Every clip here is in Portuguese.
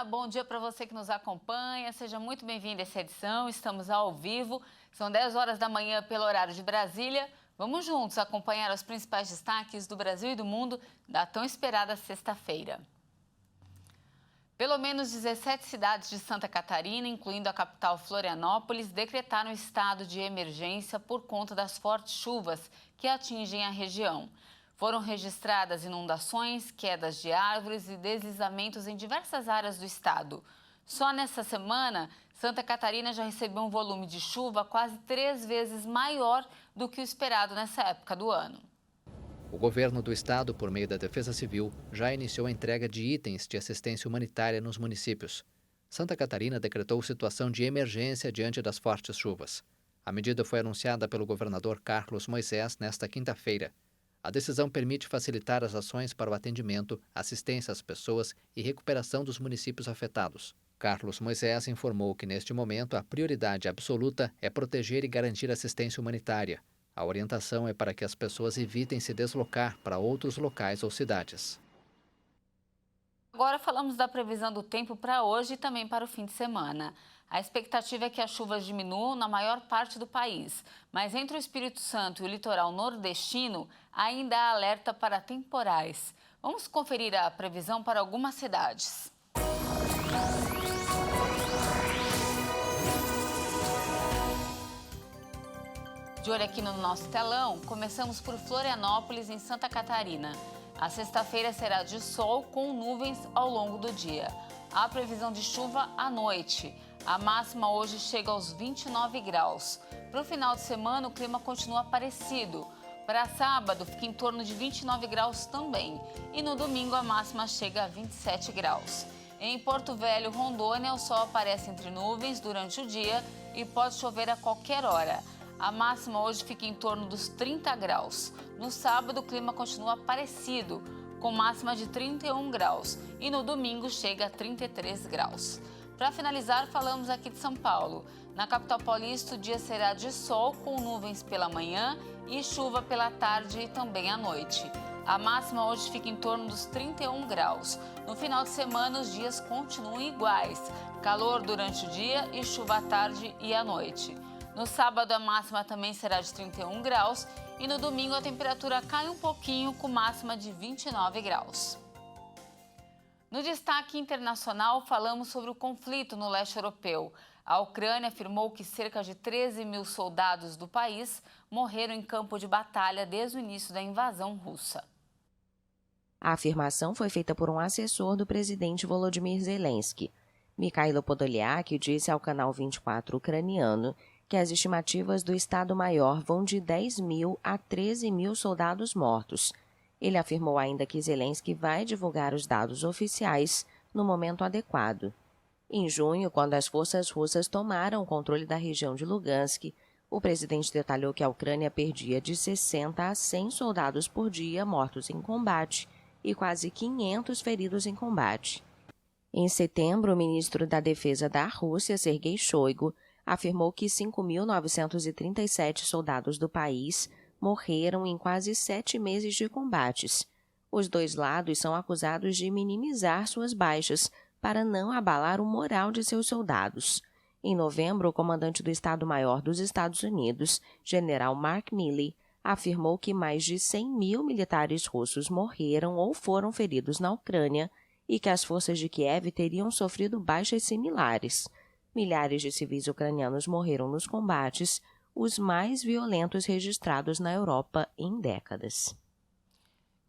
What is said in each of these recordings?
bom dia para você que nos acompanha, seja muito bem-vindo a essa edição, estamos ao vivo, são 10 horas da manhã pelo horário de Brasília. Vamos juntos acompanhar os principais destaques do Brasil e do mundo da tão esperada sexta-feira. Pelo menos 17 cidades de Santa Catarina, incluindo a capital Florianópolis, decretaram estado de emergência por conta das fortes chuvas que atingem a região. Foram registradas inundações, quedas de árvores e deslizamentos em diversas áreas do estado. Só nessa semana, Santa Catarina já recebeu um volume de chuva quase 3 vezes maior do que o esperado nessa época do ano. O governo do estado, por meio da Defesa Civil, já iniciou a entrega de itens de assistência humanitária nos municípios. Santa Catarina decretou situação de emergência diante das fortes chuvas. A medida foi anunciada pelo governador Carlos Moisés nesta quinta-feira. A decisão permite facilitar as ações para o atendimento, assistência às pessoas e recuperação dos municípios afetados. Carlos Moisés informou que, neste momento, a prioridade absoluta é proteger e garantir assistência humanitária. A orientação é para que as pessoas evitem se deslocar para outros locais ou cidades. Agora falamos da previsão do tempo para hoje e também para o fim de semana. A expectativa é que as chuvas diminuam na maior parte do país, mas entre o Espírito Santo e o litoral nordestino ainda há alerta para temporais. Vamos conferir a previsão para algumas cidades. De olho aqui no nosso telão, começamos por Florianópolis, em Santa Catarina. A sexta-feira será de sol com nuvens ao longo do dia. Há previsão de chuva à noite. A máxima hoje chega aos 29 graus. Para o final de semana, o clima continua parecido. Para sábado, fica em torno de 29 graus também. E no domingo, a máxima chega a 27 graus. Em Porto Velho, Rondônia, o sol aparece entre nuvens durante o dia e pode chover a qualquer hora. A máxima hoje fica em torno dos 30 graus. No sábado, o clima continua parecido, com máxima de 31 graus. E no domingo, chega a 33 graus. Para finalizar, falamos aqui de São Paulo. Na capital paulista, o dia será de sol, com nuvens pela manhã e chuva pela tarde e também à noite. A máxima hoje fica em torno dos 31 graus. No final de semana, os dias continuam iguais. Calor durante o dia e chuva à tarde e à noite. No sábado, a máxima também será de 31 graus e no domingo a temperatura cai um pouquinho, com máxima de 29 graus. No destaque internacional, falamos sobre o conflito no leste europeu. A Ucrânia afirmou que cerca de 13 mil soldados do país morreram em campo de batalha desde o início da invasão russa. A afirmação foi feita por um assessor do presidente Volodymyr Zelensky. Mikhailo Podolyak disse ao canal 24 ucraniano que as estimativas do Estado-Maior vão de 10 mil a 13 mil soldados mortos. Ele afirmou ainda que Zelensky vai divulgar os dados oficiais no momento adequado. Em junho, quando as forças russas tomaram o controle da região de Lugansk, o presidente detalhou que a Ucrânia perdia de 60 a 100 soldados por dia mortos em combate e quase 500 feridos em combate. Em setembro, o ministro da Defesa da Rússia, Sergei Shoigu, afirmou que 5.937 soldados do país morreram em quase 7 meses de combates. Os dois lados são acusados de minimizar suas baixas para não abalar o moral de seus soldados. Em novembro, o comandante do Estado-Maior dos Estados Unidos, general Mark Milley, afirmou que mais de 100 mil militares russos morreram ou foram feridos na Ucrânia e que as forças de Kiev teriam sofrido baixas similares. Milhares de civis ucranianos morreram nos combates, os mais violentos registrados na Europa em décadas.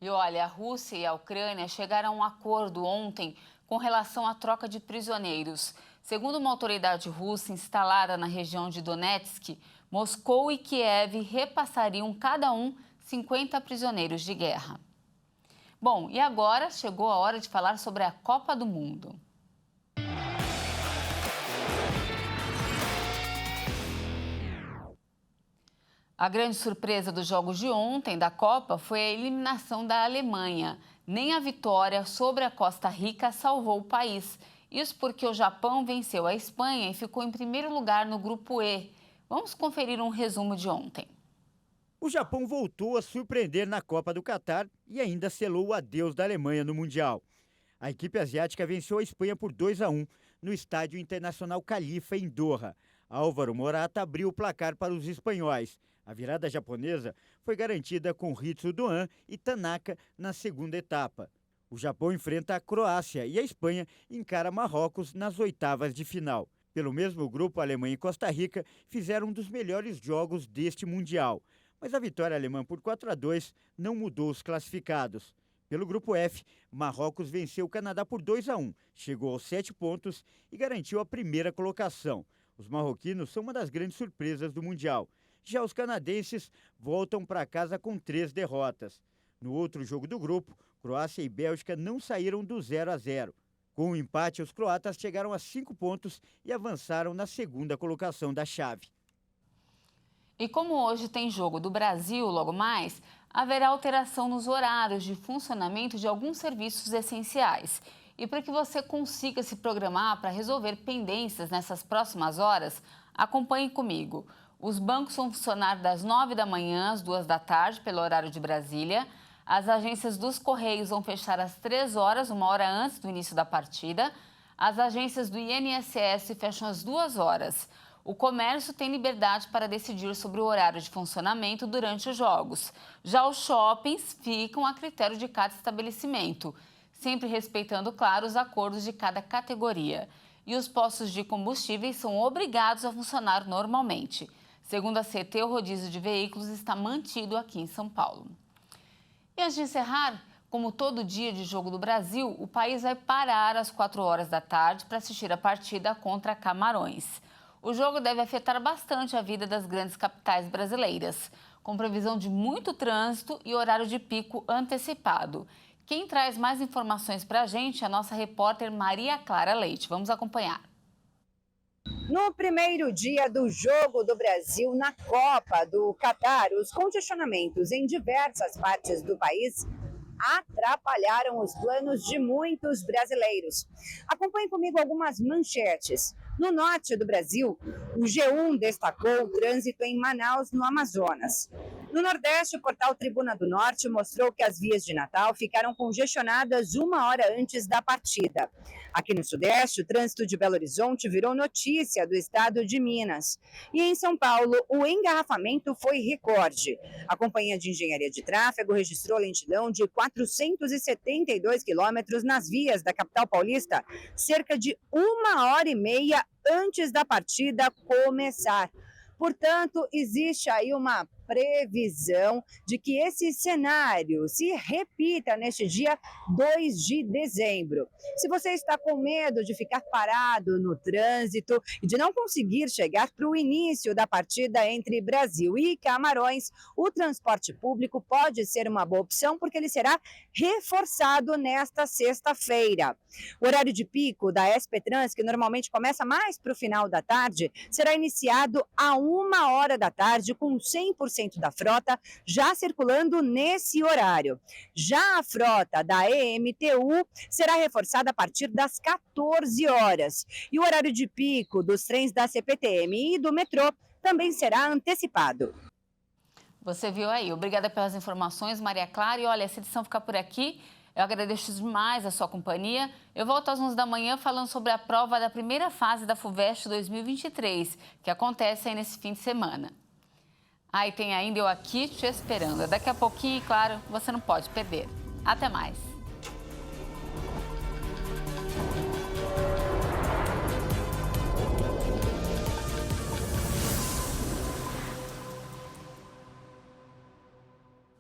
E olha, a Rússia e a Ucrânia chegaram a um acordo ontem com relação à troca de prisioneiros. Segundo uma autoridade russa instalada na região de Donetsk, Moscou e Kiev repassariam cada um 50 prisioneiros de guerra. Bom, e agora chegou a hora de falar sobre a Copa do Mundo. A grande surpresa dos jogos de ontem da Copa foi a eliminação da Alemanha. Nem a vitória sobre a Costa Rica salvou o país. Isso porque o Japão venceu a Espanha e ficou em primeiro lugar no grupo E. Vamos conferir um resumo de ontem. O Japão voltou a surpreender na Copa do Catar e ainda selou o adeus da Alemanha no Mundial. A equipe asiática venceu a Espanha por 2-1 no Estádio Internacional Khalifa, em Doha. Álvaro Morata abriu o placar para os espanhóis. A virada japonesa foi garantida com Ritsu Doan e Tanaka na segunda etapa. O Japão enfrenta a Croácia e a Espanha encara Marrocos nas oitavas de final. Pelo mesmo grupo, a Alemanha e Costa Rica fizeram um dos melhores jogos deste Mundial. Mas a vitória alemã por 4-2 não mudou os classificados. Pelo grupo F, Marrocos venceu o Canadá por 2-1, chegou aos 7 pontos e garantiu a primeira colocação. Os marroquinos são uma das grandes surpresas do Mundial. Já os canadenses voltam para casa com 3 derrotas. No outro jogo do grupo, Croácia e Bélgica não saíram do 0-0. Com o empate, os croatas chegaram a 5 pontos e avançaram na segunda colocação da chave. E como hoje tem jogo do Brasil logo mais, haverá alteração nos horários de funcionamento de alguns serviços essenciais. E para que você consiga se programar para resolver pendências nessas próximas horas, acompanhe comigo. Os bancos vão funcionar das 9 da manhã às 2 da tarde, pelo horário de Brasília. As agências dos Correios vão fechar às 3 horas, 1 hora antes do início da partida. As agências do INSS fecham às 2 horas. O comércio tem liberdade para decidir sobre o horário de funcionamento durante os jogos. Já os shoppings ficam a critério de cada estabelecimento, sempre respeitando, claro, os acordos de cada categoria. E os postos de combustíveis são obrigados a funcionar normalmente. Segundo a CT, o rodízio de veículos está mantido aqui em São Paulo. E antes de encerrar, como todo dia de jogo do Brasil, o país vai parar às 4 horas da tarde para assistir a partida contra Camarões. O jogo deve afetar bastante a vida das grandes capitais brasileiras, com previsão de muito trânsito e horário de pico antecipado. Quem traz mais informações para a gente é a nossa repórter Maria Clara Leite. Vamos acompanhar. No primeiro dia do Jogo do Brasil na Copa do Catar, os congestionamentos em diversas partes do país atrapalharam os planos de muitos brasileiros. Acompanhe comigo algumas manchetes. No norte do Brasil, o G1 destacou o trânsito em Manaus, no Amazonas. No Nordeste, o portal Tribuna do Norte mostrou que as vias de Natal ficaram congestionadas 1 hora antes da partida. Aqui no Sudeste, o trânsito de Belo Horizonte virou notícia do estado de Minas. E em São Paulo, o engarrafamento foi recorde. A Companhia de Engenharia de Tráfego registrou lentidão de 472 quilômetros nas vias da capital paulista, cerca de 1 hora e meia antes da partida começar. Portanto, existe aí uma previsão de que esse cenário se repita neste dia 2 de dezembro. Se você está com medo de ficar parado no trânsito e de não conseguir chegar para o início da partida entre Brasil e Camarões, o transporte público pode ser uma boa opção porque ele será reforçado nesta sexta-feira. O horário de pico da SP Trans, que normalmente começa mais para o final da tarde, será iniciado a 1 hora da tarde com 100% da frota já circulando nesse horário. Já a frota da EMTU será reforçada a partir das 14 horas. E o horário de pico dos trens da CPTM e do metrô também será antecipado. Você viu aí. Obrigada pelas informações, Maria Clara. E olha, essa edição fica por aqui. Eu agradeço demais a sua companhia. Eu volto às 11 da manhã falando sobre a prova da primeira fase da FUVEST 2023, que acontece aí nesse fim de semana. E tem ainda Eu Aqui te esperando. Daqui a pouquinho, claro, você não pode perder. Até mais.